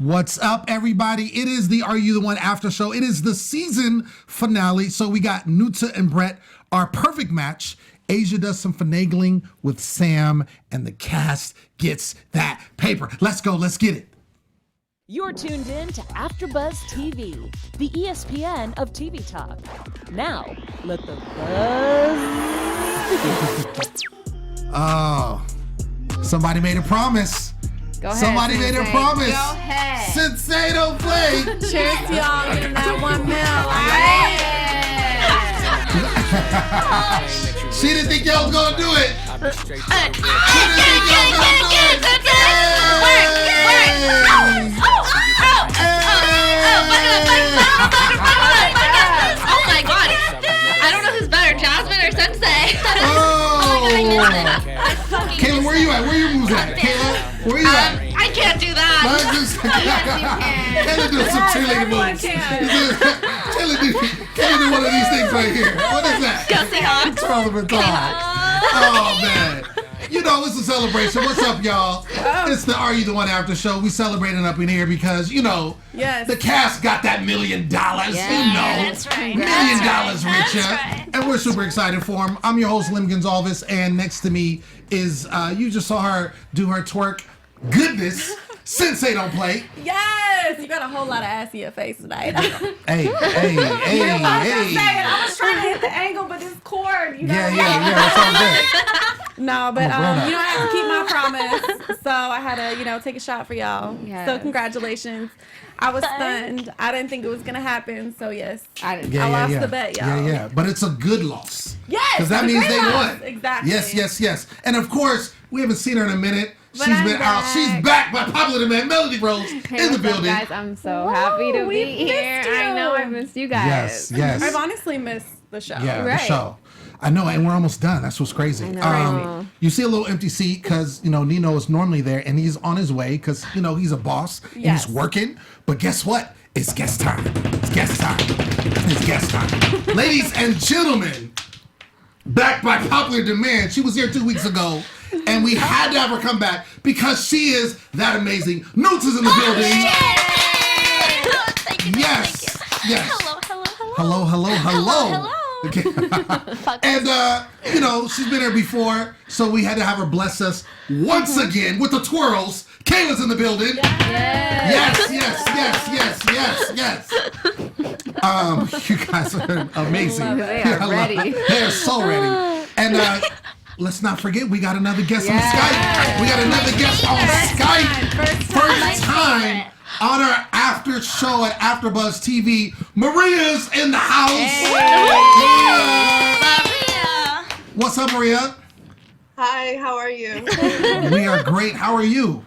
What's up, everybody? It is the Are You the One after show. It is the season finale. So we got Nutsa and Brett, our perfect match. Asia does some finagling with Sam, and the cast gets that paper. Let's go. Let's get it. You're tuned in to AfterBuzz TV, the ESPN of TV talk. Now, let the buzz begin. Oh, somebody made a promise. Go ahead. Somebody made a promise. Go ahead. Sensei don't play. Cheers to y'all getting that 1 mil. She didn't think y'all was gonna do it. She didn't think y'all was gonna do it. Oh my god. I don't know who's better, Jasmine or Sensei. Kayla, where you at? Where your moves at? Kayla, where you at? I can't do that. Kayla do some cheerleading moves. Kayla do one of these things right here. What is that? Go Seahawks. Tournament dog. Oh, man. You know, it's a celebration. What's up, y'all? It's the Are You the One after show. We celebrating up in here because, you know, the cast got that $1 million. You know, that's right. $1 million richer. Right. And we're super excited for him. I'm your host, Lem Gonsalves, and next to me is, you just saw her do her twerk. Goodness. Sensei don't play. Yes, you got a whole lot of ass in your face tonight. Hey. I was trying to hit the angle, but this cord, you know. Yeah, that's all good. No, but I have to keep my promise, so I had to, take a shot for y'all. Yes. So congratulations. I was stunned. I didn't think it was gonna happen. So yes, I lost the bet, y'all. Yeah. But it's a good loss. Yes, because that means they won. Exactly. Yes. And of course, we haven't seen her in a minute. But She's I'm been out. back. She's back by popular demand. Melody Rose in the building. Guys, I'm so happy to be here. I know I missed you guys. Yes. I've honestly missed the show. Yeah, the show. I know, and we're almost done. That's what's crazy. You see a little empty seat because, Nino is normally there, and he's on his way because, he's a boss, and he's working. But guess what? It's guest time. Ladies and gentlemen, back by popular demand. She was here 2 weeks ago, and we had to have her come back because she is that amazing. Nutsa's in the building. Thank you. Yes. Hello. Okay. And, she's been here before, so we had to have her bless us once again with the twirls. Kayla's in the building. Yes. You guys are amazing. They are ready. They are so ready. And let's not forget, we got another guest on Skype. First time on our after show at AfterBuzz TV. Maria's in the house. Maria. What's up, Maria? Hi, how are you? We are great. How are you?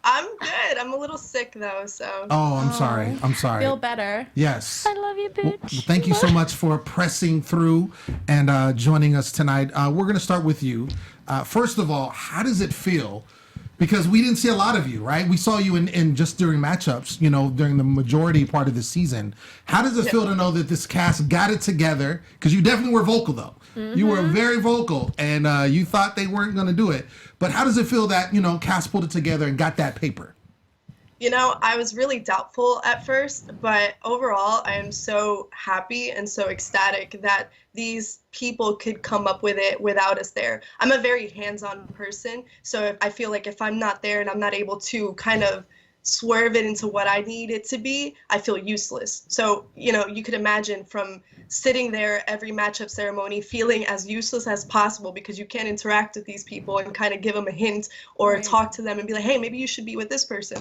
I'm good. I'm a little sick though, so. Oh, I'm sorry. Feel better. Yes. I love you, bitch. Well, thank you so much for pressing through and joining us tonight. We're going to start with you. First of all, how does it feel? Because we didn't see a lot of you, right? We saw you in just during matchups, during the majority part of the season. How does it feel to know that this cast got it together? Because you definitely were vocal, though. Mm-hmm. You were very vocal, and you thought they weren't going to do it. But how does it feel that, cast pulled it together and got that paper? I was really doubtful at first, but overall, I am so happy and so ecstatic that these people could come up with it without us there. I'm a very hands-on person, so I feel like if I'm not there and I'm not able to kind of swerve it into what I need it to be, I feel useless. So, you could imagine from sitting there every matchup ceremony feeling as useless as possible because you can't interact with these people and kind of give them a hint or talk to them and be like, hey, maybe you should be with this person.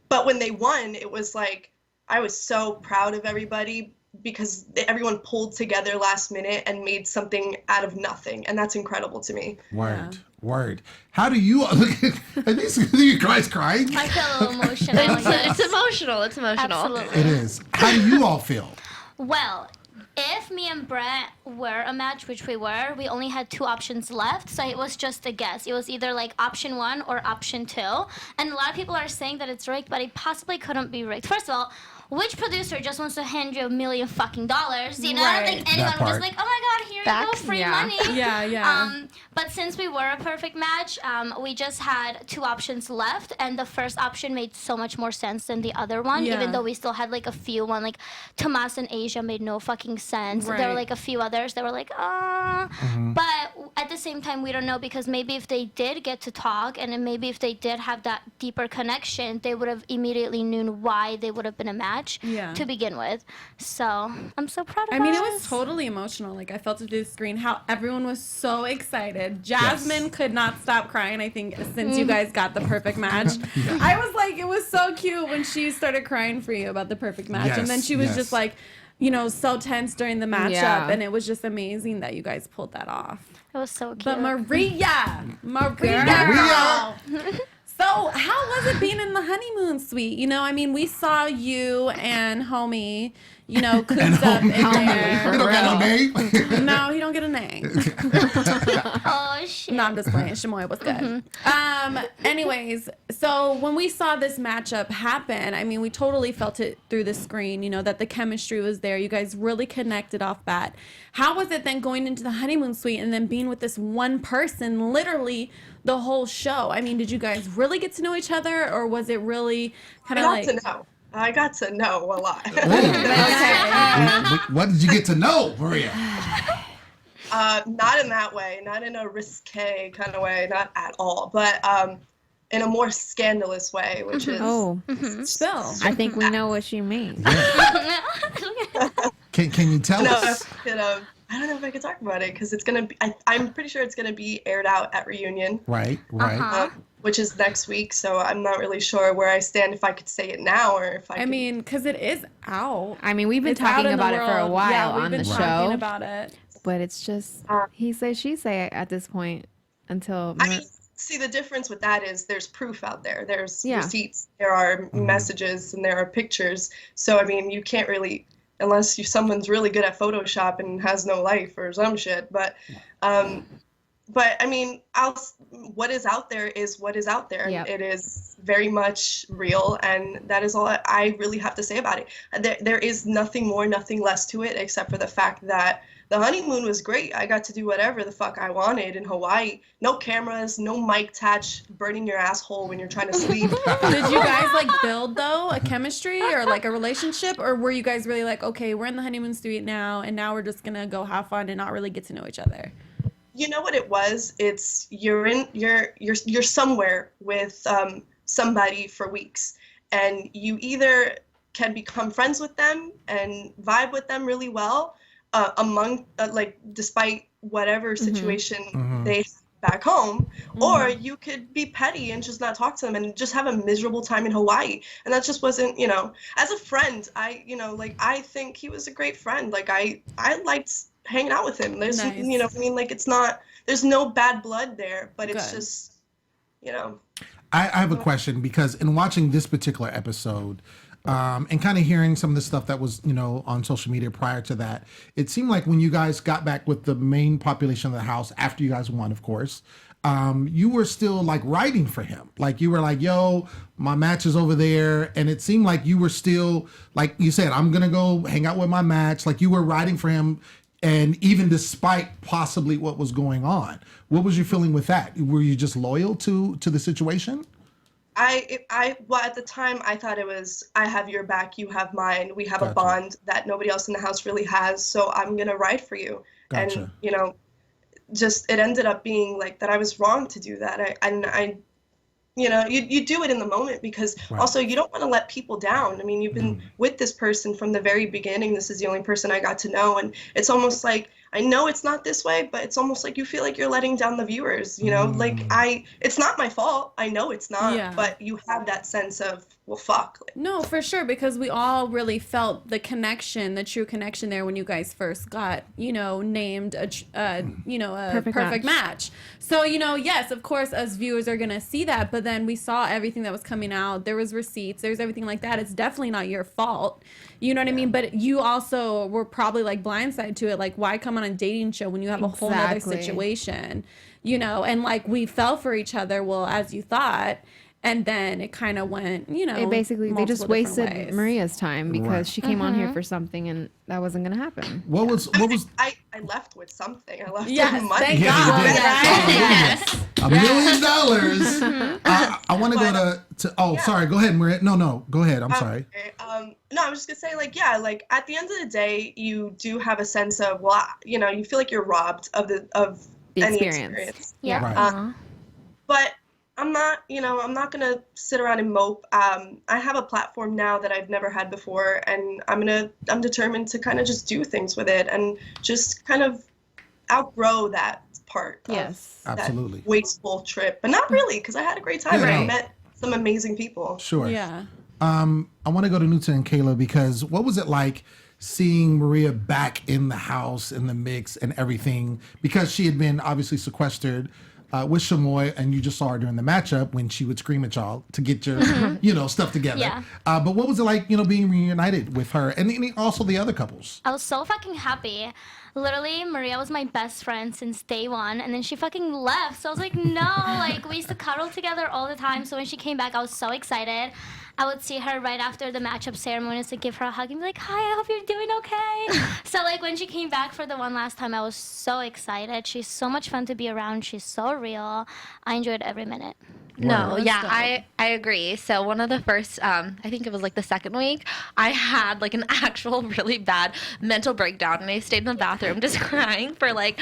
But when they won, it was like, I was so proud of everybody because everyone pulled together last minute and made something out of nothing. And that's incredible to me. Word. How do you look at you guys crying? I feel a little emotional. It's emotional. Absolutely. It is. How do you all feel? Well, if me and Brett were a match, which we were, we only had 2 options left, so it was just a guess. It was either like option 1 or option 2. And a lot of people are saying that it's rigged, but it possibly couldn't be rigged. First of all, which producer just wants to hand you $1 million fucking dollars? You know, Right. like anyone That would part. just like, oh my god, here you go, free money. Yeah. But since we were a perfect match, we just had 2 options left, and the first option made so much more sense than the other one. Yeah. Even though we still had like a few one, like Tomas and Asia made no fucking sense. There were Right. like a few others that were like, But at the same time, we don't know, because maybe if they did get to talk, and then maybe if they did have that deeper connection, they would have immediately known why they would have been a match to begin with. So I'm so proud of us. I mean, it was totally emotional. Like, I felt it through the screen how everyone was so excited. Jasmine could not stop crying, I think, since you guys got the perfect match. I was like, it was so cute when she started crying for you about the perfect match. And then she was just like, you know, so tense during the matchup. Yeah. And it was just amazing that you guys pulled that off. It was so cute. But Maria. So how was it being in the honeymoon suite? You know, I mean, we saw you and homie, you know, cooped up in there. You don't got no name. No, he don't get a name. Oh shit. No, I'm just playing. Shamoy was good. Anyways, so when we saw this matchup happen, I mean, we totally felt it through the screen, you know, that the chemistry was there. You guys really connected off bat. How was it then going into the honeymoon suite and then being with this one person literally the whole show? I mean, did you guys really get to know each other, or was it really kind of like... I got to know a lot. What did you get to know, Maria? Not in that way, not in a risque kind of way, not at all, but in a more scandalous way, which is Spill. I think we know what she means. Can you tell us? I don't know if I can talk about it because it's gonna be. I'm pretty sure it's gonna be aired out at Reunion. Right. Which is next week, so I'm not really sure where I stand, if I could say it now or if I. I mean, because it is out. I mean, we've been It's out talking in the about it for a world. while Yeah, we've on been the talking show, about it. but it's just he say she say at this point until. I mean, see, the difference with that is there's proof out there. There's Yeah. receipts. There are messages and there are pictures. So I mean, you can't really, unless someone's really good at Photoshop and has no life or some shit. But I mean, what is out there is what is out there. Yep. It is very much real, and that is all I really have to say about it. There is nothing more, nothing less to it, except for the fact that the honeymoon was great. I got to do whatever the fuck I wanted in Hawaii. No cameras, no mic touch, burning your asshole when you're trying to sleep. Did you guys like build though a chemistry or like a relationship, or were you guys really like, okay, we're in the honeymoon suite now, and now we're just gonna go have fun and not really get to know each other? You know what it was? It's you're somewhere with somebody for weeks, and you either can become friends with them and vibe with them really well, despite whatever situation they have back home, or you could be petty and just not talk to them and just have a miserable time in Hawaii. And that just wasn't, you know, as a friend, I think he was a great friend. Like I liked hanging out with him. There's, Nice. you know, I mean, like there's no bad blood there, but it's Good. just, you know. I have a question, because in watching this particular episode, and kind of hearing some of the stuff that was, you know, on social media prior to that, it seemed like when you guys got back with the main population of the house, after you guys won, of course, you were still like writing for him. Like you were like, yo, my match is over there. And it seemed like you were still, like you said, I'm going to go hang out with my match. Like you were writing for him. And even despite possibly what was going on, what was your feeling with that? Were you just loyal to the situation? Well, at the time, I thought it was, I have your back, you have mine. We have a bond that nobody else in the house really has, so I'm going to ride for you. Gotcha. And, you know, just, it ended up being like that I was wrong to do that. I you know, you do it in the moment because also you don't want to let people down. I mean, you've been with this person from the very beginning. This is the only person I got to know. And it's almost like, I know it's not this way, but it's almost like you feel like you're letting down the viewers, you know, like it's not my fault. I know it's not, but you have that sense of, well, fuck. Like, No, for sure, because we all really felt the connection, the true connection there when you guys first got, you know, named a perfect match. So, you know, yes, of course, us viewers are going to see that, but then we saw everything that was coming out. There was receipts, there's everything like that. It's definitely not your fault. You know what I mean? But you also were probably like blindsided to it. Like, why come on a dating show when you have a whole other situation? You know, and like we fell for each other, well, as you thought. And then it kind of went, you know, They just wasted ways. Maria's time because Right. she came on here for something and that wasn't going to happen. What was I left with something. I left Yes, with money. thank Yeah, God. you did. Right? $1 million. I want to go to. Oh, Yeah. sorry. Go ahead, Maria. No. Go ahead. I'm sorry. Okay. No, I was just gonna say, like, yeah, like at the end of the day, you do have a sense of, well, you know, you feel like you're robbed of The any experience. experience. Yeah. Right. But I'm not, you know, I'm not gonna sit around and mope. I have a platform now that I've never had before, and I'm determined to kind of just do things with it and just kind of outgrow that part. Yes. Of Absolutely. That wasteful trip, but not really, because I had a great time Yeah, and I no. met some amazing people. Sure. Yeah. I want to go to Nutsa and Kayla because what was it like seeing Maria back in the house, in the mix and everything? Because she had been obviously sequestered with Shamoy, and you just saw her during the matchup when she would scream at y'all to get your, you know, stuff together. Yeah. But what was it like, you know, being reunited with her and also the other couples? I was so fucking happy. Literally, Maria was my best friend since day one, and then she fucking left. So I was like, no, like, we used to cuddle together all the time. So when she came back, I was so excited. I would see her right after the matchup ceremonies to give her a hug and be like, hi, I hope you're doing okay. So, like, when she came back for the one last time, I was so excited. She's so much fun to be around. She's so real. I enjoyed every minute. No, That's yeah, dope. I agree. So one of the first, I think it was like the second week, I had like an actual really bad mental breakdown, and I stayed in the bathroom just crying for like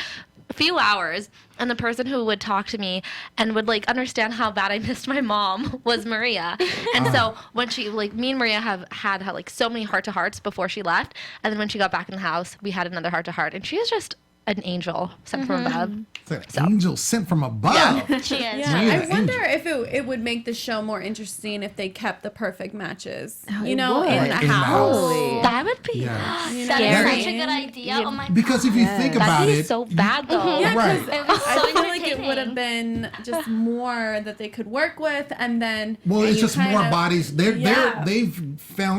a few hours. And the person who would talk to me and would like understand how bad I missed my mom was Maria. And so when she, like, me and Maria have had like so many heart to hearts before she left, and then when she got back in the house, we had another heart to heart, and she is just an angel sent from above. It's an angel sent from above. She is. Yeah, Maria, I wonder angel. if it would make the show more interesting if they kept the perfect matches, Oh, you it know, would. in Like, the in the house. house. That would be Yeah. You know, That scary. is such a good idea. Oh my Because if you think about That'd be it, so bad though. Yeah, Right. because It was I so feel like it entertaining. would have been just more that they could work with, and then well, it's you just more kind of- bodies. Yeah. They've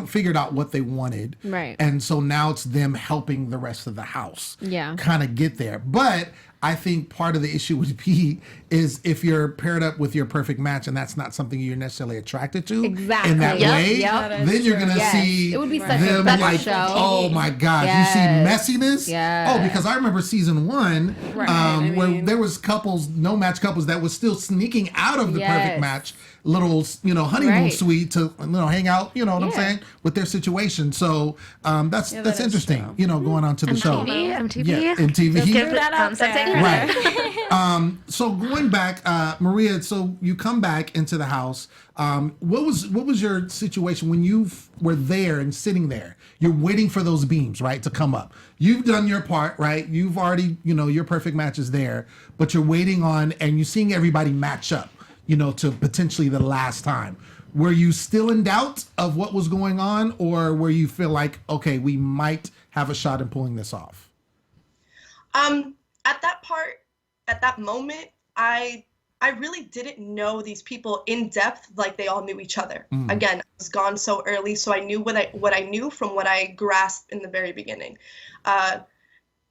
figured out what they wanted, Right. And so now it's them helping the rest of the house, Yeah. kind of get there. But I think part of the issue would be is if you're paired up with your perfect match, and that's not something you're necessarily attracted to Exactly. in that Yep. way, Yep. That is then you're true. gonna Yes. see It would be such a them better like, show. oh my gosh, you see Yes. messiness. Yes. Oh, because I remember season 1, Right, I where mean- there was couples, no match couples that was still sneaking out of the perfect Yes. match, little, you know, honeymoon Right. suite to, you know, hang out, you know what I'm Yeah. saying, with their situation. So that's that that's is interesting, true. you know, going on to the show. MTV. Yeah, MTV. Just give that out Sunset there. Credit. Right. So going back, Maria, so you come back into the house. What was your situation when you were there and sitting there? You're waiting for those beams, right, to come up. You've done your part, right? You've already, you know, your perfect match is there, but you're waiting on, and you're seeing everybody match up, you know, to potentially the last time. Were you still in doubt of what was going on, or were you feel like, okay, we might have a shot in pulling this off? At that moment, I really didn't know these people in depth like they all knew each other. Again, I was gone so early, so I knew what I knew from what I grasped in the very beginning.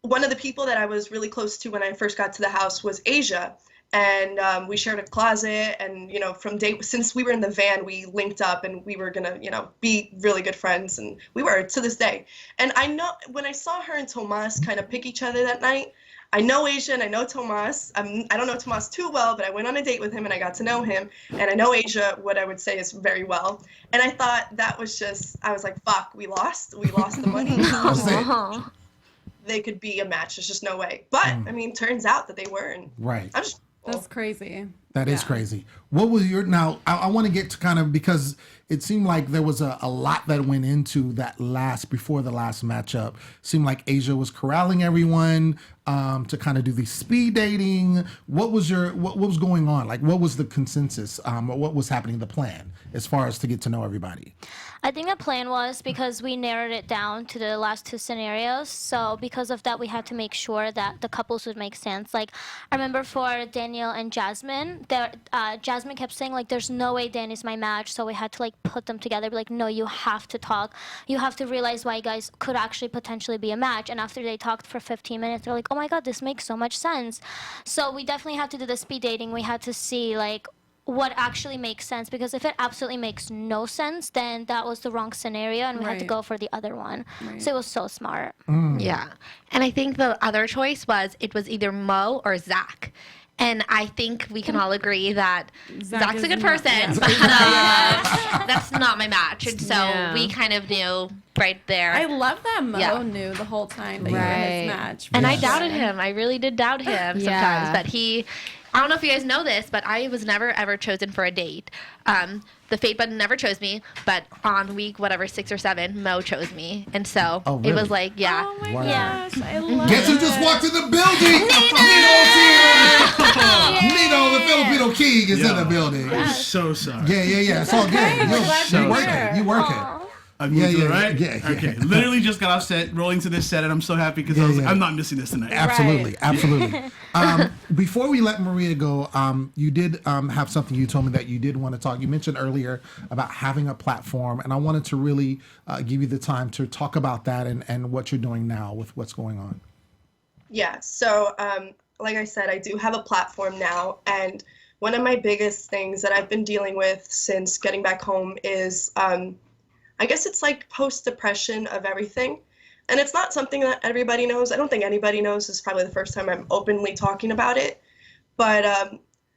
One of the people that I was really close to when I first got to the house was Asia, and we shared a closet. And you know, since we were in the van, we linked up, and we were gonna, you know, be really good friends, and we were to this day. And I know when I saw her and Tomas kind of pick each other that night. I know Asia and I know Tomas. I don't know Tomas too well, but I went on a date with him and I got to know him. And I know Asia, what I would say is very well. And I thought that was just, I was like, fuck, we lost the money. That's it. They could be a match. There's just no way. But I mean, turns out that they were. And Right. I'm just, That's crazy. That is crazy. What was your, now I want to get to kind of, because it seemed like there was a lot that went into that before the last matchup. Seemed like Asia was corralling everyone to kind of do the speed dating. What was going on? Like, what was the consensus? Or what was happening, the plan, as far as to get to know everybody? I think the plan was, because we narrowed it down to the last 2 scenarios, so because of that we had to make sure that the couples would make sense. Like, I remember for Daniel and Jasmine, Jasmine kept saying, like, there's no way Danny's my match, so we had to, like, put them together, be like, no, you have to talk. You have to realize why you guys could actually potentially be a match. And after they talked for 15 minutes, they're like, oh my god, this makes so much sense. So we definitely had to do the speed dating. We had to see, like, what actually makes sense, because if it absolutely makes no sense, then that was the wrong scenario and we had to Right. go for the other one. So it was so smart. Yeah. And I think the other choice was either Mo or Zach. And I think we can all agree that Zach's a good person, but that's not my match. And so we kind of knew right there. I love that Mo knew the whole time that you were his match. And I doubted him. I really did doubt him sometimes. But I don't know if you guys know this, but I was never ever chosen for a date. The fate button never chose me, but on week 6 or 7, Mo chose me, and so Oh, really? it was like, Oh my gosh, I love Guess who just walked in the building? Nino's here. Nino, the Filipino king, is in the building. I'm so sorry. Yeah. It's all good. We're glad You you're work here. it. You work it. I'm used to it, right? Yeah. Okay. Literally just got off set, rolling to this set, and I'm so happy because I was like, I'm not missing this tonight. Absolutely. Before we let Maria go, you did have something you told me that you did want to talk. You mentioned earlier about having a platform, and I wanted to really give you the time to talk about that and what you're doing now with what's going on. Yeah, so like I said, I do have a platform now, and one of my biggest things that I've been dealing with since getting back home is I guess it's like post-depression of everything. And it's not something that everybody knows. I don't think anybody knows. This is probably the first time I'm openly talking about it. But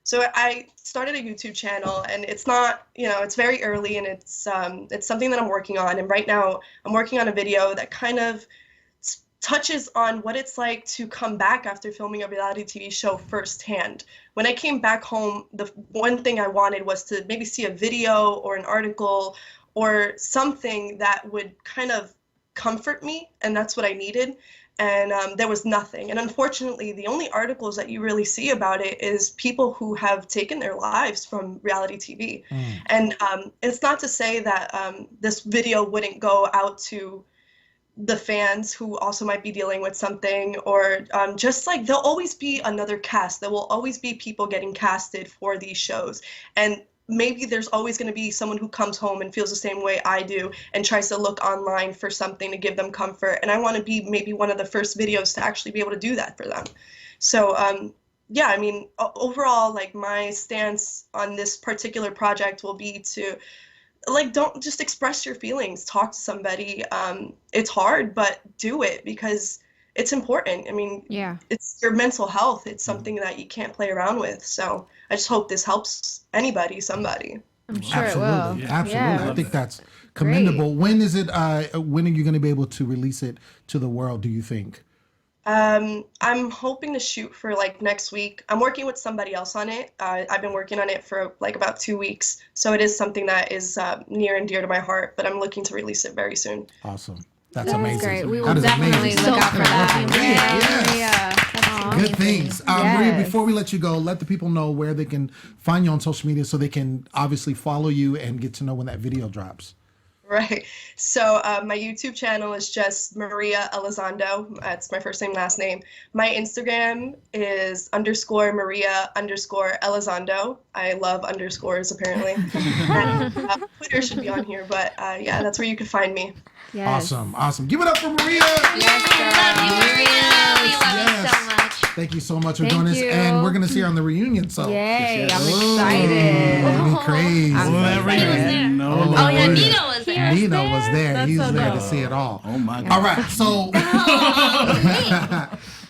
so I started a YouTube channel, and it's not, it's very early, and it's something that I'm working on. And right now I'm working on a video that kind of touches on what it's like to come back after filming a reality TV show firsthand. When I came back home, the one thing I wanted was to maybe see a video or an article or something that would kind of comfort me, and that's what I needed. And there was nothing. And unfortunately, the only articles that you really see about it is people who have taken their lives from reality TV. And it's not to say that this video wouldn't go out to the fans who also might be dealing with something, or just like there'll always be another cast. There will always be people getting casted for these shows. And maybe there's always going to be someone who comes home and feels the same way I do and tries to look online for something to give them comfort. And I want to be maybe one of the first videos to actually be able to do that for them. So, yeah, I mean, overall, like, my stance on this particular project will be to, like, don't just express your feelings. Talk to somebody. It's hard, but do it, because it's important. I mean, it's your mental health. It's something that you can't play around with. So I just hope this helps anybody, somebody. I'm sure Absolutely. it will. Absolutely. Yeah. I think that's commendable. When is it? When are you going to be able to release it to the world, do you think? I'm hoping to shoot for like next week. I'm working with somebody else on it. I've been working on it for like about 2 weeks. So it is something that is near and dear to my heart, but I'm looking to release it very soon. Awesome. That's amazing. Great. We will That is definitely amazing. look out for that. Yes. Good things. Maria, before we let you go, let the people know where they can find you on social media so they can obviously follow you and get to know when that video drops. Right. So my YouTube channel is just Maria Elizondo. That's my first name, last name. My Instagram is _Maria_Elizondo. I love underscores, apparently. And, Twitter should be on here, but yeah, that's where you can find me. Yes. Awesome. Give it up for Maria. Yes, girl. Love you, Maria. We love you so much. Thank you so much for Thank doing this. you. And we're going to see her on the reunion. So. Yay. I'm Ooh, excited. it'll be crazy. I'm Well, so excited. no, Oh, Oh yeah, Lord. Nino was there. Nino was there. That's He was so there dope. to see it all. Oh my God. All right, so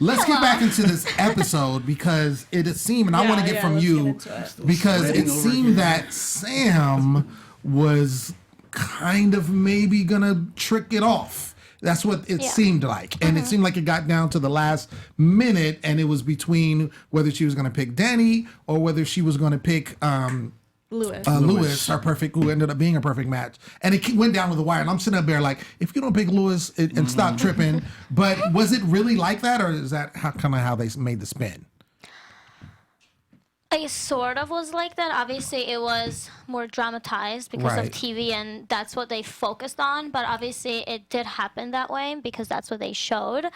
let's get back into this episode because it seemed, and I want to get from let's you, get into it. because it Sweating over seemed here. that Sam was kind of maybe gonna trick it off. That's what it seemed like. And it seemed like it got down to the last minute, and it was between whether she was gonna pick Danny or whether she was gonna pick Lewis, who ended up being a perfect match. And it went down to the wire. And I'm sitting up there like, if you don't pick Lewis and stop tripping. But was it really like that? Or is that how they made the spin? It sort of was like that. Obviously, it was more dramatized because Right. of TV, and that's what they focused on. But obviously, it did happen that way because that's what they showed.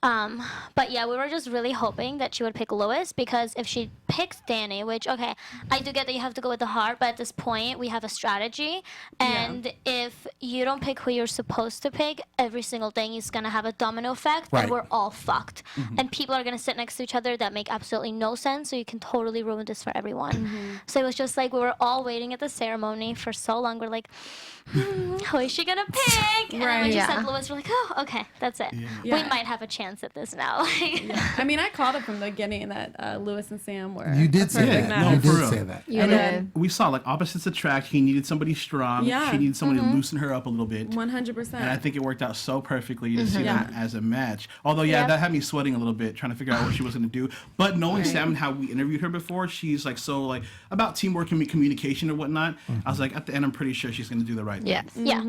But yeah, we were just really hoping that she would pick Lewis, because if she picks Danny, which, okay, I do get that you have to go with the heart, but at this point we have a strategy, and if you don't pick who you're supposed to pick, every single thing is going to have a domino effect, and we're all fucked. And people are going to sit next to each other that make absolutely no sense, so you can totally ruin this for everyone. So it was just like we were all waiting at the ceremony for so long. We're like, who is she going to pick? And then when she said Lewis, we're like, oh, okay, that's it. We might have a chance at this now. I mean, I called it from the beginning that Lewis and Sam were. You did say that. No, You for did real. say that. You And did. then we saw like opposites attract. He needed somebody strong. Yeah. She needed somebody to loosen her up a little bit. 100%. And I think it worked out so perfectly to see them as a match. Although, that had me sweating a little bit, trying to figure out what she was going to do. But knowing Sam and how we interviewed her before, she's like so like about teamwork and communication and whatnot. I was like, at the end, I'm pretty sure she's going to do the right thing. Yes. Yeah.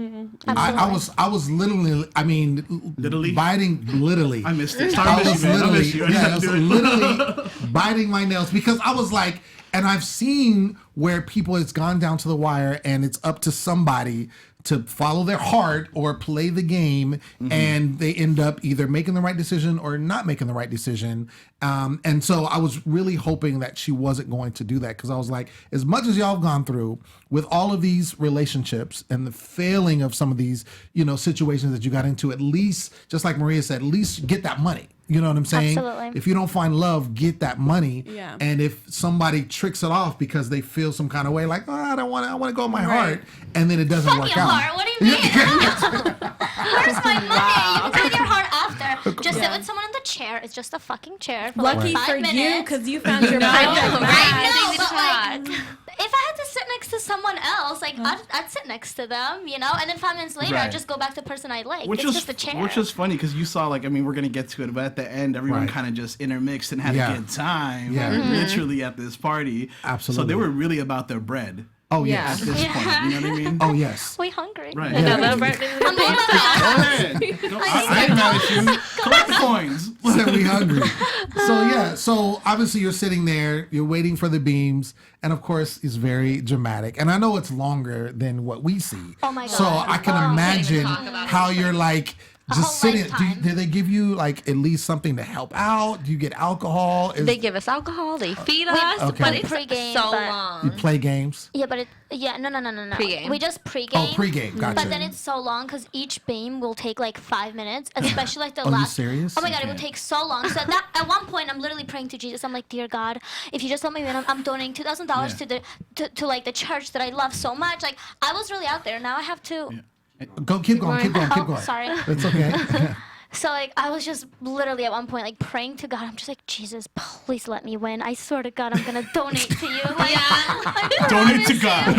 I was literally, I mean, biting, literally. I missed it. I was I literally, miss you. I was literally biting my nails because I was like, and I've seen where people, it's gone down to the wire and it's up to somebody to follow their heart or play the game, and they end up either making the right decision or not making the right decision. And so I was really hoping that she wasn't going to do that, because I was like, as much as y'all have gone through with all of these relationships and the failing of some of these, situations that you got into, at least, just like Maria said, at least get that money. You know what I'm saying? Absolutely. If you don't find love, get that money. Yeah. And if somebody tricks it off because they feel some kind of way, like, I want to go with my heart, and then it doesn't Fuck work your out. heart. What do you mean? Where's my money? You can take your heart after. Just sit with someone in the chair. It's just a fucking chair for Lucky like 5 for minutes. you, because you found your I perfect know, match. I know, but Talk. like, if I had to sit next to someone else, like I'd sit next to them, and then 5 minutes later, I'd just go back to the person I like. It's just a chair. Which was funny because you saw, like, I mean, we're going to get to it, but at the end, everyone kind of just intermixed and had a good time. Yeah. Literally at this party. Absolutely. So they were really about their bread. Oh, Yeah. yes. At this point, you know what I mean? Oh, yes. We hungry. Right. Yeah. I'm going Go ahead. I ain't mad at you. Collect the coins. Said we hungry. So obviously you're sitting there, you're waiting for the beams, and of course it's very dramatic. And I know it's longer than what we see. Oh my So God. I can imagine talk about it. how you're like just whole sitting. lifetime. Do they give you like at least something to help out? Do you get alcohol? They give us alcohol, they feed us, Okay. but it's Pre-game, so but- long. you play games? Yeah, but no. Pre-game. We just pre-game. Oh, pre-game. Gotcha. But then it's so long because each beam will take like 5 minutes, especially like the Are you last. serious? Oh my God, it will take so long. So that at one point, I'm literally praying to Jesus. I'm like, dear God, if you just let me win, I'm donating $2,000 to like the church that I love so much. Like I was really out there. Now I have to. Go, keep going. Oh, sorry. It's okay. So like I was just literally at one point like praying to God. I'm just like, Jesus, please let me win. I swear to God, I'm gonna donate to you. Like, Donate to God.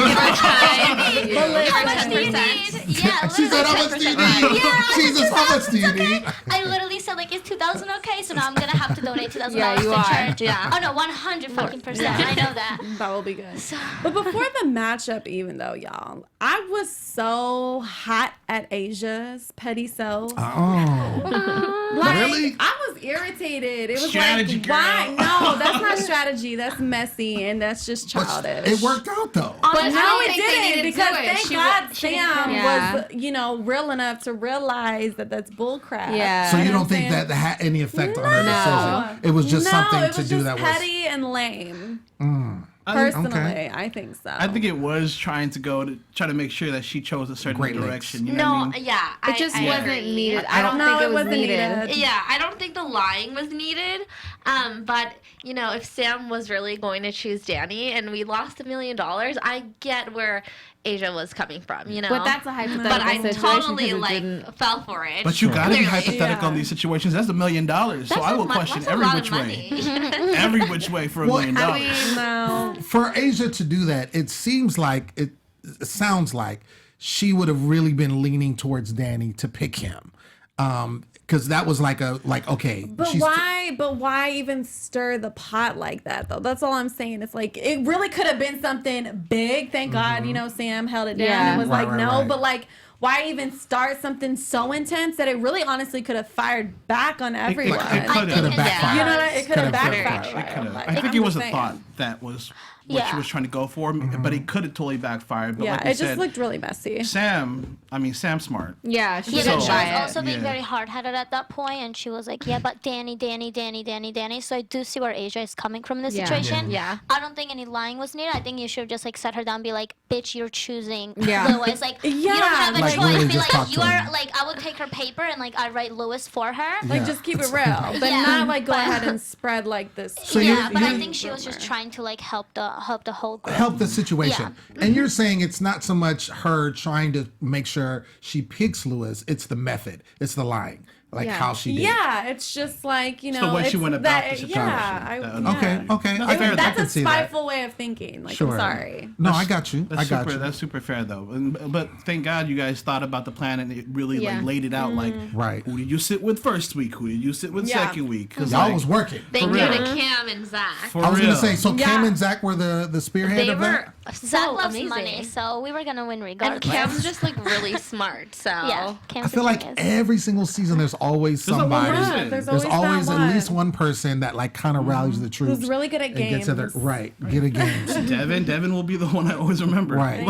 How much do you need? Yeah, She said, how much do you need? Jesus, how much do you need? I literally said like, is 2,000 okay? So now I'm gonna have to donate $2,000 Yeah, to you are. church. Yeah. Oh no, 100% I know that. That will be good. But before the matchup, even though, y'all, I was so hot at Asia's petty self. Oh. Like, Really? I was irritated. It was Strategy, like, why? girl. No, that's not strategy. That's messy, and that's just childish. It worked out though. But I no, don't it think they didn't, needed to because do it. thank She God wa- Sam Yeah. was, real enough to realize that that's bullcrap. Yeah. So you know don't what think I'm saying? that had any effect on her No. decision? It was just something it to was do just that petty and lame. Personally, Personally, I think so. I think it was trying to try to make sure that she chose a certain Great Lakes. direction. You know what I No, mean? yeah. It just wasn't agree. needed. I don't No, think it it was wasn't needed. needed. Yeah, I don't think the lying was needed. But if Sam was really going to choose Danny and we lost $1 million, I get where Asia was coming from. But that's a hypothetical But I situation totally 'cause it didn't- fell for it. But you gotta be Clearly. hypothetical in these situations. That's $1 million. So I will question every which way. Every which way for $1 million. I No. For Asia to do that, it sounds like it sounds like she would have really been leaning towards Danny to pick him. Because that was okay. But why even stir the pot like that though? That's all I'm saying. It's like it really could have been something big. Thank God, Sam held it down Yeah. and was Right, like, right, no, right. but like why even start something so intense that it really honestly could have fired back on everyone? It could have backfired. You know what? It could have Could've backfired. It could have. Like, I think I'm it was just a saying. thought. that was what she was trying to go for, but it could have totally backfired. But like we it said, just looked really messy. Sam's smart. Yeah, She was So- also being very hard-headed at that point, and she was like, "Yeah, but Danny." So I do see where Asia is coming from in this situation. Yeah. I don't think any lying was needed. I think you should have just like set her down, and be like, "Bitch, you're choosing Yeah. Lewis. Like, you don't have a Like, choice. really Be just like, talk you to are him. like, I would take her paper and like I write Lewis for her. Like, just keep it real, but Yeah. not like go But- ahead and spread like this. So yeah, but I you're- think she was just trying to like help the whole group. help the situation. And you're saying it's not so much her trying to make sure she picks Lewis, it's the method, it's the lying, like how she did. Yeah, it's just like, you know, the way she went about that, the situation. Okay. That's I fair. can That's a see that. spiteful way of thinking. Like, Sure. I'm sorry. No, I got you. I got you. That's super fair though. But thank God you guys thought about the plan and it really like laid it out. Like, Right. who did you sit with first week? Who did you sit with Yeah. second week? Because Y'all was working. Thank For you real. to Cam and Zach. for I was real. gonna say, so Cam Yeah. and Zach were the spearhead They of were that. Zach so loves amazing. money, so we were gonna win And regardless. Cam's just like really smart. So yeah, Cam's I feel a like genius. every single season there's always There's a one somebody. person. There's There's always that at least one. one person that like kind of rallies the troops. Who's really good at and gets to their, games. right, get a games. Devin will be the one I always remember. Right.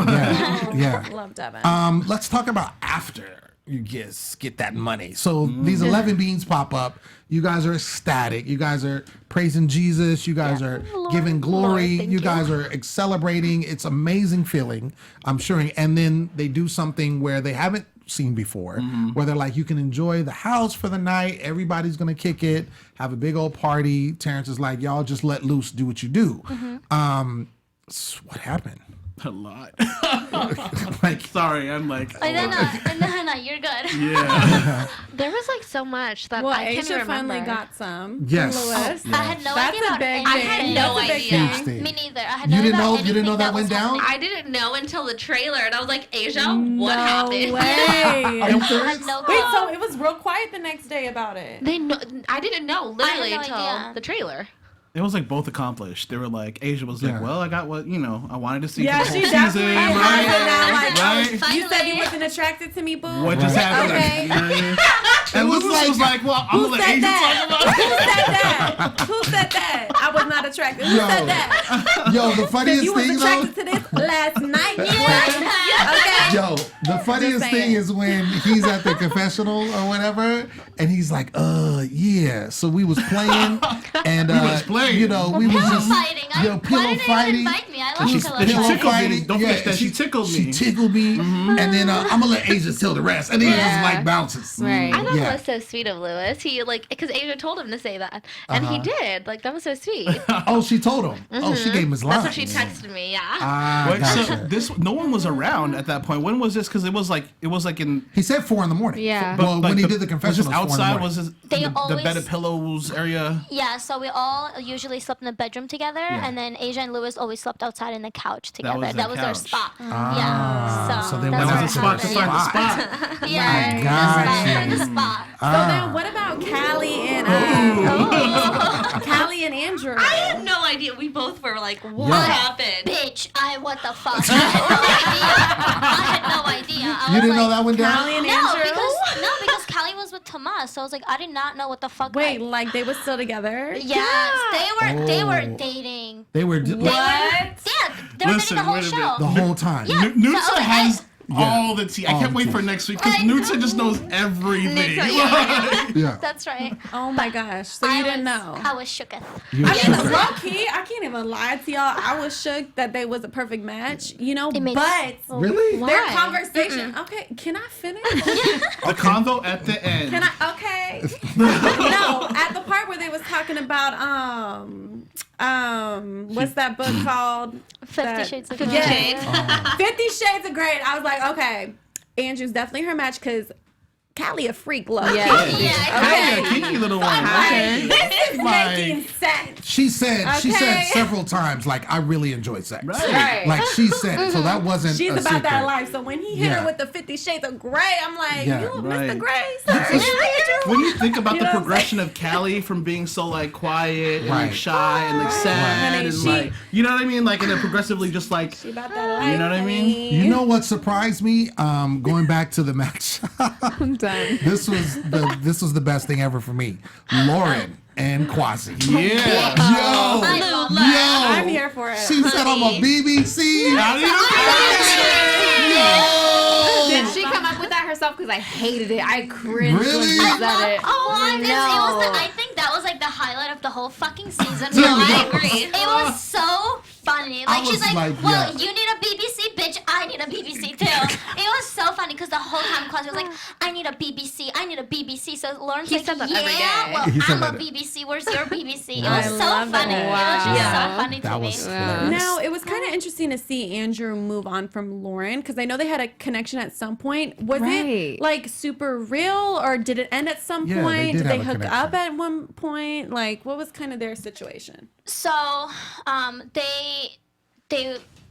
Yeah. Love Devin. Let's talk about after you get that money. So these 11 beans pop up. You guys are ecstatic. You guys are praising Jesus. You guys are giving glory. Lord, you thank guys are celebrating. It's amazing feeling, I'm sure. And then they do something where they haven't seen before, where they're like, you can enjoy the house for the night. Everybody's going to kick it, have a big old party. Terrence is like, y'all just let loose, do what you do. What happened? A lot. Like, Sorry, I'm like. I don't know. No, you're good. Yeah. there was like so much that well, I can't Asia remember. finally got some. Yes. Lewis. I had no That's idea a about big any thing. I had no That's a big idea. Huge thing. Me neither. I had You no didn't idea know- about you didn't know anything that was went down? happening. I didn't know until the trailer, and I was like, Asia, what No happened? way. I had no Wait, clue. so it was real quiet the next day about it. They know, I didn't know literally no until idea. the trailer. It was like both accomplished. They were like, Asia was like, Yeah. well, I got what, I wanted to see Yeah, for the she whole definitely season. has it now. Like, Right? you said you Finally. wasn't attracted to me, boo. What just happened? Okay. You know what I mean? And Lewis was like, well, I'm Who going to let said Asia that? talk about it. Who said that? Who said that? I was not attracted. Who Yo. said that? Yo, the Because funniest you was thing though. attracted to this last night. Okay. Yo, the funniest Just thing saying. is when he's at the confessional or whatever, and he's like, yeah. So we was playing, and was playing. we was Pillow just fighting. pillow Why didn't you fighting. invite me? I love She- pillow and she Pillow fighting. tickled me. fighting. Don't forget that she tickled me. She tickled me, and then I'm gonna let Asia tell the rest, and then he just like bounces. Right. I thought Yeah. that was so sweet of Lewis. He because Asia told him to say that, and he did. Like that was so sweet. Oh, she told him. Oh, she gave him his line. That's what she texted me. Yeah. Ah, Wait, gotcha. so no one was around at that point. When was this? Because it was like in. He said 4 a.m. Yeah. Well, like when he did the was confessional, this outside? Was this They the always- bed of pillows area? Yeah, so we all usually slept in the bedroom together, and then Asia and Lewis always slept outside in the couch together. was That the was their couch. spot. Ah, so they that's went That out was to a where spot it to happened. find the spot. Yeah, My the spot. God. We're the spot. So then, what about Callie and Callie and Andrew? I had no idea. We both were like, what Yeah. happened? Bitch, what the fuck? I had no idea. I You was didn't know like, that went down? Callie and No, Andrew? because Callie was with Tomas, so I was like, I did not know what the fuck. Wait, like they were still together? Yes, they were Oh. dating. They were What? Yeah, they were Listen, dating the whole wait a show. minute. the whole time. Yeah. Nutsa So, okay, has Yeah. all the tea. I All can't the wait tea. for next week because I Nutsa know. just knows everything. Nutsa, yeah. Yeah. That's right. Oh my gosh. So you didn't know. I was shooketh. You I mean, shook her. low key, I can't even lie to y'all. I was shook that they was a perfect match, It made but Really? their Why? conversation. Okay, can I finish? The convo at the end. Can I? Okay. No, at the part where they was talking about what's that book called? 50 Shades of Grey. Yes. 50 Shades of Grey. I was like, okay, Andrew's definitely her match because Callie a freak, low. Yeah. Hey, a kinky little one. Okay. This is Like- making sense. She said Okay. several times, like, I really enjoy sex. Right. Like she said it. So that wasn't She's a about secret. that life. So when he hit Yeah. her with the 50 Shades of Grey, I'm like, Yeah, you right. Mr. Grey, sir. When you think about You the know what I'm progression of Callie from being so like quiet and like Right. shy and like sad Honey, and she- like you know what I mean, like and then progressively just like She about that life. you know what I mean? honey. You know what surprised me? Going back to the match. I'm done. This was the best thing ever for me. Lauren and Kwasi. Yeah. I'm here for it. She said I'm a BBC. Did she come up with that herself? Because I hated it. I cringed when Really? she said it. I think that was like the highlight of the whole fucking season. No, I agree. It was so funny. Like, she's like, well, you need a BBC, bitch. I need a BBC too. It was so funny because the whole time Kwasi was like, I need a BBC. I need a BBC. So Lauren's like, said that every day. yeah, well, He said I'm a that. BBC. Where's your BBC? It I was so love funny. it. It was just Wow. so funny to That me. was Now, it was kind of interesting to see Andrew move on from Lauren because I know they had a connection at some point. Was Right. it like super real or did it end at some Yeah, they point? did Did they have a hook connection. up at one point? Like, what was kind of their situation? So, they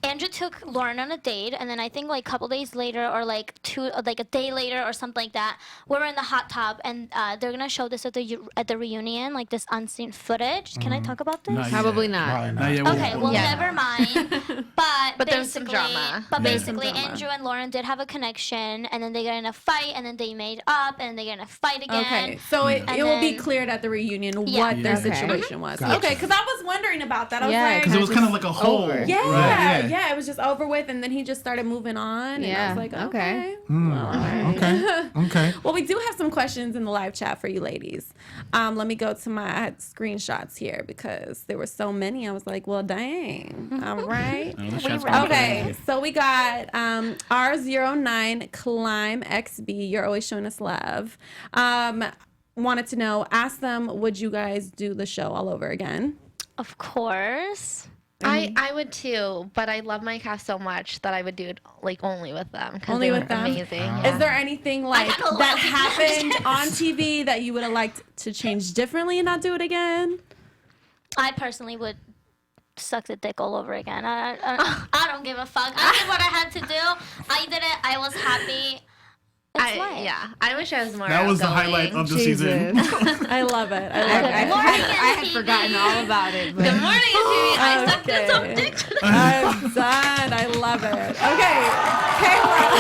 Andrew took Lauren on a date, and then I think like a couple days later, or like a day later, or something like that, we were in the hot tub, and they're gonna show this at the reunion, like this unseen footage. Can I talk about this? Not Probably yet. not. Probably not. Not yet. Okay, well, never mind. But there's some basically, drama. But Yeah. basically, Some drama. Andrew and Lauren did have a connection, and then they got in a fight, and then they made up, and then they got in a fight again. Okay, so it And will be then- cleared at the reunion Yeah. what their Okay. situation was. Gotcha. Okay, because I was wondering about that. I was Yeah, like, Because it was kind of like a hole. over. yeah, Right, yeah, it was just over with, and then he just started moving on, and I Yeah, was like, okay. okay. Well, all right. Okay. Okay. Well, we do have some questions in the live chat for you ladies. Let me go to my screenshots here because there were so many. I was like, well, dang. All right. Oh, this shot's gonna be Okay, funny. so we got R09 Climb XB. You're always showing us love. Wanted to know, ask them, would you guys do the show all over again? Of course. I would too, but I love my cast so much that I would do it like only with them. 'Cause Only they with were them? amazing. Is there anything like had a lot that of happened on TV that you would have liked to change differently and not do it again? I personally would suck the dick all over again. I don't give a fuck. I did what I had to do. I did it. I was happy. It's life. Yeah, I wish I was more. That was the outgoing. highlight of the season. I love it. I had forgotten all about it. But Good morning, TV. I sucked Okay. some dick today. I'm done. I love it. Okay, Kayla.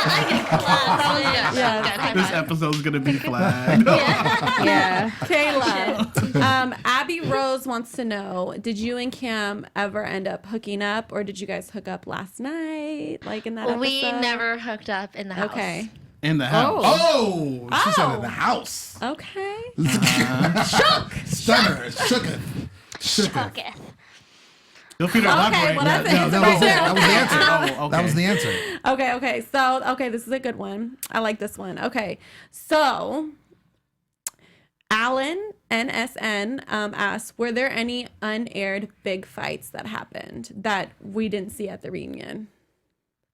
I get clapped. Yes. This episode's gonna be flagged. yeah. Kayla. Abby Rose wants to know, did you and Cam ever end up hooking up, or did you guys hook up last night? Like in that episode? We never hooked up in the house. Okay. In the house. Oh, she said Oh. in the house. Okay. Shook. Stunner. Shooketh. Shooketh. Okay. Feel free to elaborate. well, that's No, it. that was it. That was the answer. Oh, okay. That was the answer. Okay. So, this is a good one. I like this one. Okay. So, Alan NSN asked, were there any unaired big fights that happened that we didn't see at the reunion?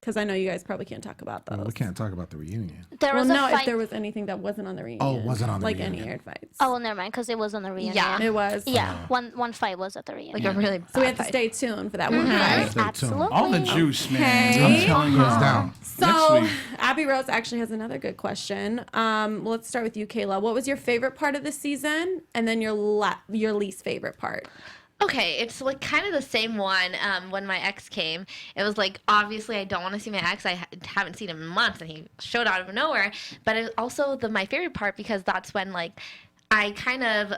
Because I know you guys probably can't talk about those. We can't talk about the reunion. There Well, was a no, fight. if there was anything that wasn't on the reunion. Oh, it wasn't on the like reunion. any aired fights. Oh, well, never mind, because it was on the reunion. Yeah. It was. Yeah, one fight was at the reunion. Like a really. So we bad have to fight. stay tuned for that one Yeah, fight. stay tuned. Absolutely. All the juice, man. Okay. I'm telling you. Goes down. So, Next week. Abby Rose actually has another good question. Let's start with you, Kayla. What was your favorite part of the season, and then your least favorite part? Okay, it's like kind of the same one. When my ex came, it was like obviously I don't want to see my ex. I haven't seen him in months, and he showed out of nowhere. But it also my favorite part because that's when like I kind of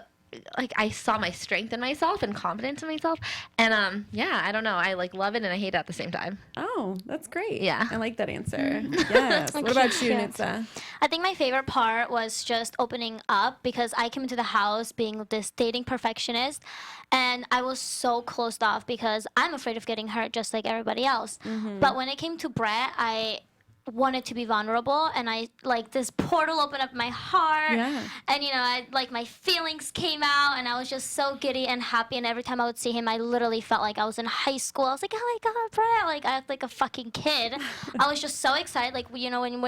like I saw my strength in myself and confidence in myself, and yeah, I don't know. I like love it and I hate it at the same time. Oh, that's great. Yeah. I like that answer. Yes. What about you, Cute. Nutsa? I think my favorite part was just opening up because I came into the house being this dating perfectionist, and I was so closed off because I'm afraid of getting hurt just like everybody else. But when it came to Brett, I wanted to be vulnerable, and I like this portal opened up my heart, Yeah. and I like my feelings came out, and I was just so giddy and happy, and every time I would see him I literally felt like I was in high school. I was like, oh my god, Brett, like I act like a fucking kid. I was just so excited, like when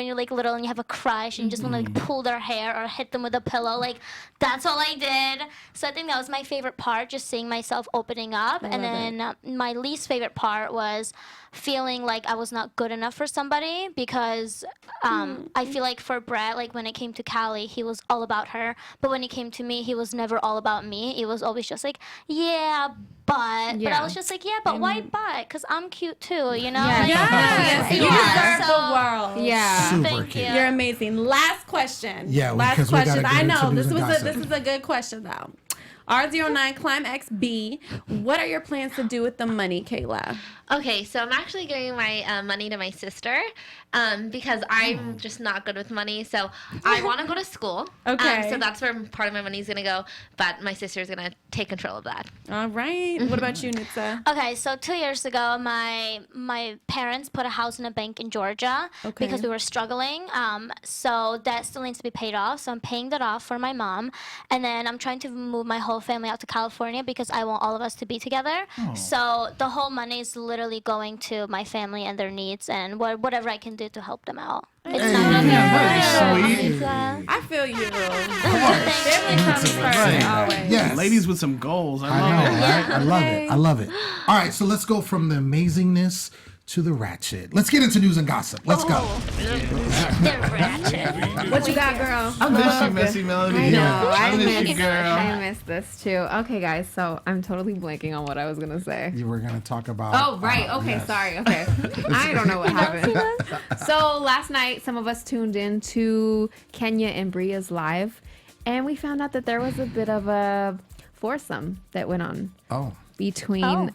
you're like little and you have a crush and you just want to like pull their hair or hit them with a pillow, like that's all I did. So I think that was my favorite part, just seeing myself opening up. And then my least favorite part was feeling like I was not good enough for somebody because because I feel like for Brett, like when it came to Callie, he was all about her. But when it came to me, he was never all about me. It was always just like, yeah, but. But I was just like, yeah, but why but? Because I'm cute too, you know? Yes. You deserve the world. Yeah. Super Thank cute. you. You're amazing. Last question. Yeah, last because we gotta question. get I into know news and gossip. this is a good question though. R09 Climb XB. What are your plans to do with the money, Kayla? Okay, so I'm actually giving my money to my sister because I'm just not good with money. So I want to go to school. Okay. So that's where part of my money is going to go. But my sister's going to take control of that. All right. What about you, Nutsa? Okay, so 2 years ago, my parents put a house in a bank in Georgia because we were struggling. So that still needs to be paid off. So I'm paying that off for my mom, and then I'm trying to move my whole family out to California because I want all of us to be together. So the whole money is literally going to my family and their needs and whatever I can do to help them out. It's not Sweet. I feel you. Family comes first, always. Yes. Ladies with some goals. I I love know, it. right? I love it. I love it. All right, so let's go from the amazingness to the ratchet. Let's get into news and gossip. Let's go. They're ratchet. What you got, girl? I miss you, Messy Melody. I know. I miss you, girl. I missed this too. Okay, guys. So I'm totally blanking on what I was gonna say. You were going to talk about. Oh, right. Okay, yes. sorry. Okay. I don't know what happened. So last night, some of us tuned in to Kenya and Bria's live, and we found out that there was a bit of a foursome that went on Oh. between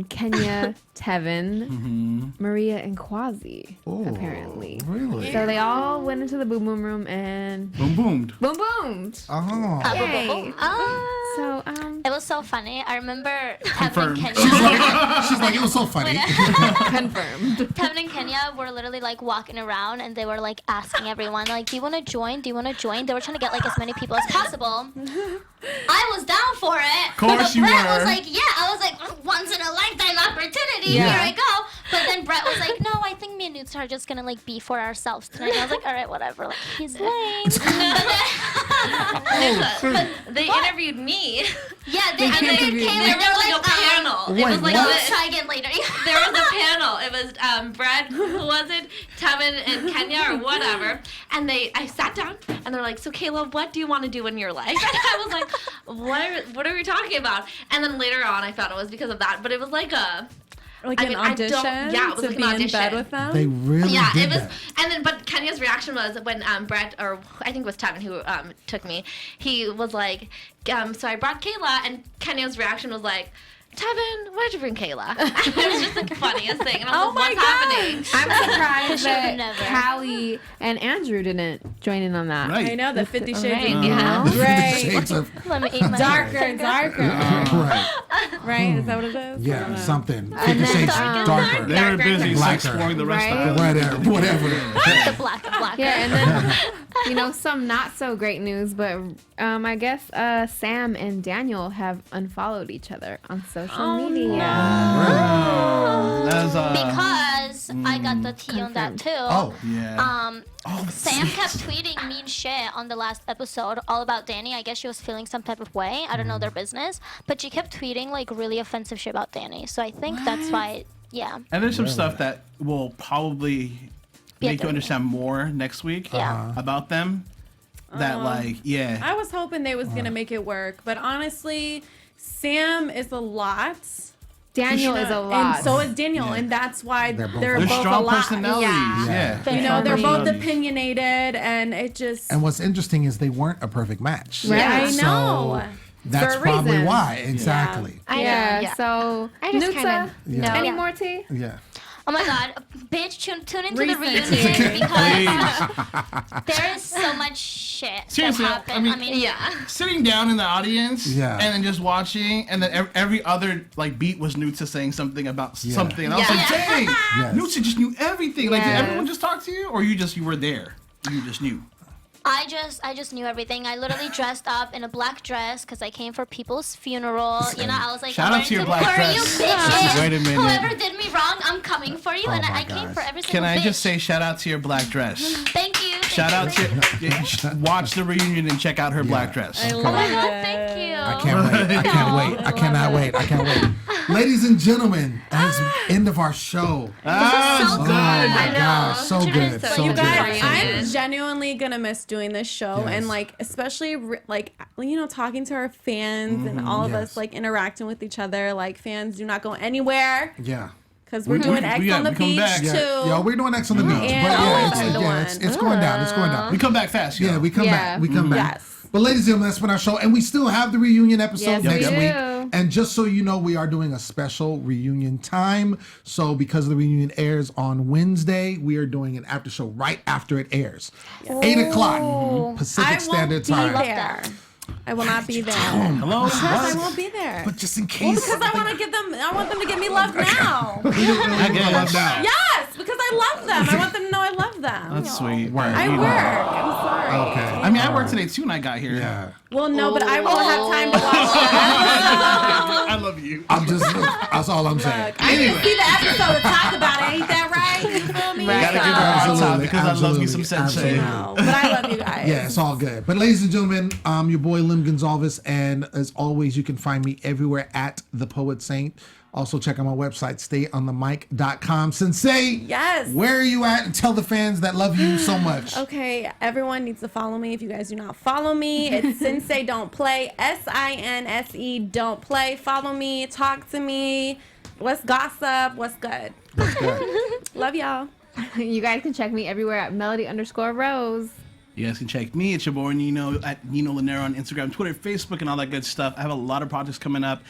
Kenya, Tevin, Maria, and Quasi, apparently. Really? So they all went into the boom boom room and Boom boomed. boom boomed. Oh. Yay. So It was so funny. I remember Confirmed. Tevin and Kenya. She's like, it was so funny. confirmed. Tevin and Kenya were literally like walking around and they were like asking everyone like, do you want to join? Do you want to join? They were trying to get like as many people as possible. I was down for it. Of course but you Brett were. was like, yeah. I was like, once in a lifetime opportunity. Yeah. Here I go. But then Brett was like, no, I think me and Nutsa are just gonna like be for ourselves tonight. And I was like, all right, whatever. Like he's lame. But they interviewed me. Yeah, they And interviewed they Kayla. there was like a panel. Wait, It was like what? this. Try again later. There was a panel. It was Brett, who was it? Tevin and Kenya or whatever. And I sat down and they're like, so Kayla, what do you want to do in your life? And I was like, what are we talking about? And then later on I found it was because of that. But it was like a Like I an mean, I don't- audition yeah, it was to like be an in bed audition. with them? They really yeah, did it was, that. and then but Kenya's reaction was when Brett, or I think it was Tevin who took me. He was like, so I brought Kayla, and Kenya's reaction was like, Tevin, why'd you bring Kayla? It was just the funniest thing, and I was Oh like, my what's God. happening? I'm surprised that never. Callie and Andrew didn't join in on that. Right. I know, the 50 Shades Right, of yeah. Right. Shades of, Let me eat my Darker and darker. right. Right? Is that what it is? I don't Yeah, know. something. 50 then, Shades darker. They were busy Blacker. exploring the rest Right? of it. Whatever. the black. Yeah, and then some not so great news, but I guess Sam and Daniel have unfollowed each other on social media. That's, Because I got the tea on that Confirmed. too. Oh. yeah. Sam kept tweeting mean shit on the last episode all about Danny. I guess she was feeling some type of way. I don't know their business. But she kept tweeting like really offensive shit about Danny. So I think that's why, yeah. And there's some stuff that will probably Yeah, make you understand more next week Yeah. about them. That I was hoping they was going to make it work. But honestly, Sam is a lot. Daniel is a lot. And so is Daniel. Yeah. And that's why They're they're both- both strong a lot. personalities. Yeah. Yeah. You know, they're both Personalities. opinionated. And it just... And what's interesting is they weren't a perfect match. Right. I So know. that's For a probably reason. why. Exactly. Yeah, so I just Nutsa, kinda know. any Yeah. more tea? Yeah. Oh my God, bitch, tune into the Recent. reunion because there is so much shit Seriously, that happened. I mean- Yeah. Sitting down in the audience Yeah. and then just watching, and then every other like beat was Nutsa saying something about something. And I was Yeah. like, dang, Yes. Nutsa just knew everything. Like, did Yes. everyone just talk to you, or you were there? You just knew. I just knew everything. I literally dressed up in a black dress because I came for people's funeral. You know, I was like, Shout I'm out to your going black for you, dress. bitches. Wait a minute. Whoever did me wrong, I'm coming for you, and my I came gosh. for every single Can I bitch. just say shout out to your black dress? Thank you. Shout out to watch the reunion and check out her black dress. I Oh love my it. God, thank you. I can't wait. I can't wait. I cannot wait. I can't wait. Ladies and gentlemen, that's the end of our show. So Oh good. my I know. gosh, so good, So so You good. guys, so I'm good. genuinely gonna miss doing this show, Yes. and like especially talking to our fans and all of yes. us like interacting with each other. Like fans, do not go anywhere Yeah. because we're doing X on the we come beach back. too. Yeah, we're doing X on the beach, but And yeah, always the one. it's going down. It's going down. We come back fast. Yeah, yo. we come back. We come back. Yes. But ladies and gentlemen, that's been our show, and we still have the reunion episode Yes, next we week. do. And just so you know, we are doing a special reunion time. So because the reunion airs on Wednesday, we are doing an after show right after it airs, 8:00 Pacific I won't Standard be Time. there. I will not be there. Hello. Because I won't be there. But just in Well, case, because I want to give them. I want them to give me love now. I guess. Yes, because I love them. I want them to know I love them. That's sweet. Word. I You work. know. I'm sorry. Okay. I mean, I worked today too, and I got here. Yeah. Well, no, but I won't have time to watch the episode. I love you. I'm just. That's all I'm saying. Look, I didn't see the episode to talk about it. Ain't that right? You feel me? Right. Gotta give her a hard time Absolutely, because I love me some absolutely, sensei. absolutely. No, but I love you guys. Yeah, it's all good. But ladies and gentlemen, your boy Lem Gonsalves, and as always, you can find me everywhere at The Poet Saint. Also, check out my website, stayonthemic.com. Sensei, Yes. where are you at? And tell the fans that love you so much. Okay, everyone needs to follow me. If you guys do not follow me, it's Sensei Don't Play. SINSE Don't Play. Follow me. Talk to me. Let's gossip. What's good? Love y'all. You guys can check me everywhere at Melody_Rose. You guys can check me. It's your boy Nino at Nino Llanera on Instagram, Twitter, Facebook, and all that good stuff. I have a lot of projects coming up,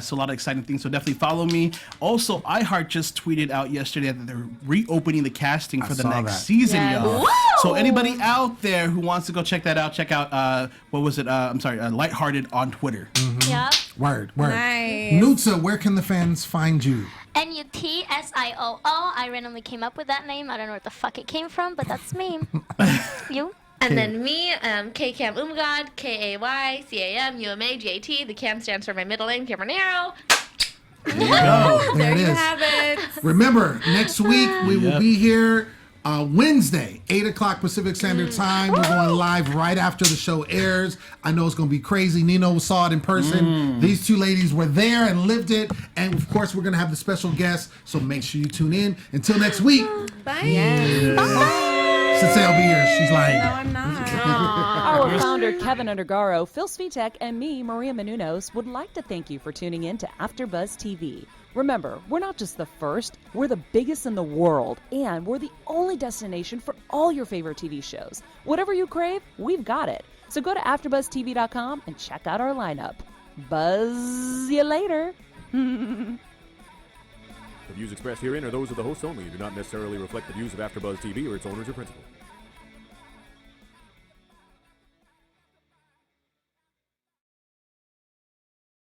so a lot of exciting things. So definitely follow me. Also, iHeart just tweeted out yesterday that they're reopening the casting for the saw next that. season, Yes. y'all. So anybody out there who wants to go check that out, check out what was it? Lighthearted on Twitter. Yep. Word. Nice. Nutsa, where can the fans find you? NUTSIOO. I randomly came up with that name. I don't know where the fuck it came from, but that's me. You? And then me, Kayla Umagat, KAYCAMUMAGAT. The CAM stands for my middle name, Cameronero. There you go. There it you is. have it. Remember, next week we will be here Wednesday, 8:00 Pacific Standard Time. We're going live right after the show airs. I know it's going to be crazy. Nino saw it in person. These two ladies were there and lived it. And of course, we're going to have the special guest. So make sure you tune in. Until next week, Bye. Sensei will be here. She's like, No, I'm not. Our founder, Kevin Undergaro, Phil Svitek, and me, Maria Menounos, would like to thank you for tuning in to AfterBuzz TV. Remember, we're not just the first, we're the biggest in the world, and we're the only destination for all your favorite TV shows. Whatever you crave, we've got it. So go to AfterBuzzTV.com and check out our lineup. Buzz you later. The views expressed herein are those of the hosts only and do not necessarily reflect the views of AfterBuzz TV or its owners or principals.